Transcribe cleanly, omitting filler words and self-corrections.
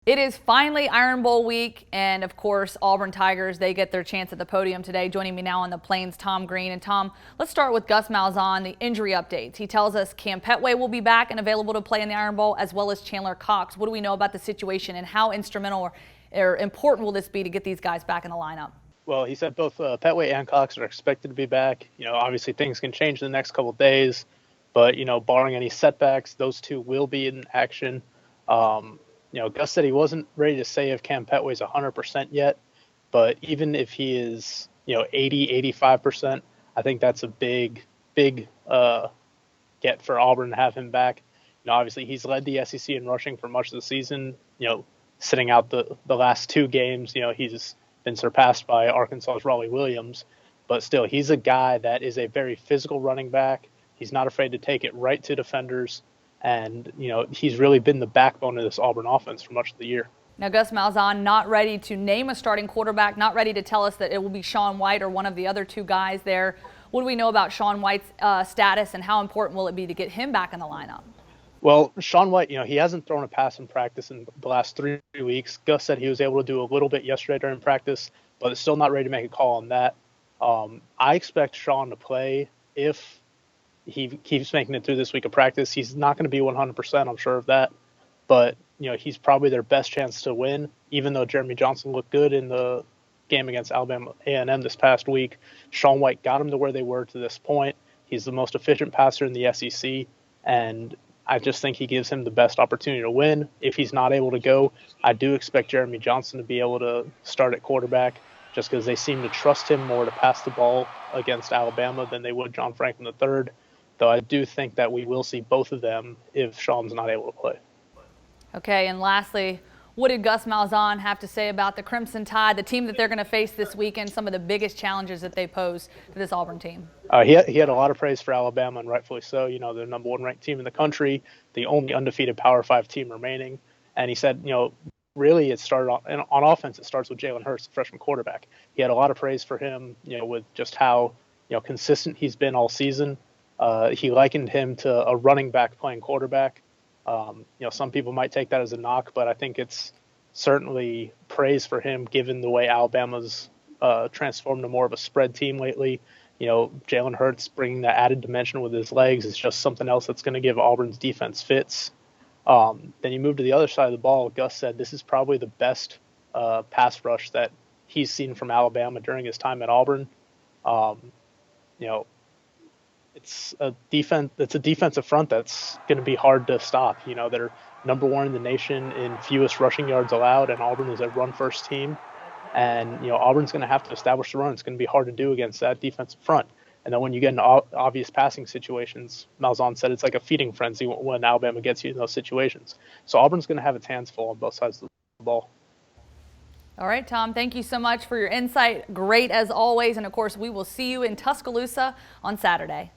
It is finally Iron Bowl week, and of course, Auburn Tigers, they get their chance at the podium today. Joining me now on the Plains, Tom Green. And Tom, let's start with Gus Malzahn, the injury updates. He tells us Cam Petway will be back and available to play in the Iron Bowl, as well as Chandler Cox. What do we know about the situation, and how instrumental or important will this be to get these guys back in the lineup? Well, he said both Petway and Cox are expected to be back. Obviously things can change in the next couple of days, but, barring any setbacks, those two will be in action. Gus said he wasn't ready to say if Cam Petway's 100% yet, but even if he is, 80, 85%, I think that's a big get for Auburn to have him back. Obviously he's led the SEC in rushing for much of the season, sitting out the last two games. He's been surpassed by Arkansas's Raleigh Williams, but still he's a guy that is a very physical running back. He's not afraid to take it right to defenders. And, he's really been the backbone of this Auburn offense for much of the year. Now, Gus Malzahn not ready to name a starting quarterback, not ready to tell us that it will be Shaun White or one of the other two guys there. What do we know about Shaun White's status, and how important will it be to get him back in the lineup? Well, Shaun White, he hasn't thrown a pass in practice in the last 3 weeks. Gus said he was able to do a little bit yesterday during practice, but is still not ready to make a call on that. I expect Shaun to play if he keeps making it through this week of practice. He's not going to be 100%, I'm sure of that. But, he's probably their best chance to win, even though Jeremy Johnson looked good in the game against Alabama A&M this past week. Shaun White got them to where they were to this point. He's the most efficient passer in the SEC, and I just think he gives him the best opportunity to win. If he's not able to go, I do expect Jeremy Johnson to be able to start at quarterback, just because they seem to trust him more to pass the ball against Alabama than they would John Franklin III. Though I do think that we will see both of them if Shaun's not able to play. Okay, and lastly, what did Gus Malzahn have to say about the Crimson Tide, the team that they're going to face this weekend, some of the biggest challenges that they pose to this Auburn team? He had a lot of praise for Alabama, and rightfully so. They're the number one ranked team in the country, the only undefeated Power 5 team remaining. And he said, really it started on offense. It starts with Jalen Hurts, the freshman quarterback. He had a lot of praise for him, with just how, consistent he's been all season. He likened him to a running back playing quarterback. Some people might take that as a knock, but I think it's certainly praise for him given the way Alabama's transformed to more of a spread team lately. Jalen Hurts bringing that added dimension with his legs is just something else that's going to give Auburn's defense fits. Then you move to the other side of the ball. Gus said this is probably the best pass rush that he's seen from Alabama during his time at Auburn. It's a defensive front that's going to be hard to stop. They're number one in the nation in fewest rushing yards allowed, and Auburn is a run-first team. And, Auburn's going to have to establish the run. It's going to be hard to do against that defensive front. And then when you get into obvious passing situations, Malzahn said it's like a feeding frenzy when Alabama gets you in those situations. So Auburn's going to have its hands full on both sides of the ball. All right, Tom, thank you so much for your insight. Great as always. And, of course, we will see you in Tuscaloosa on Saturday.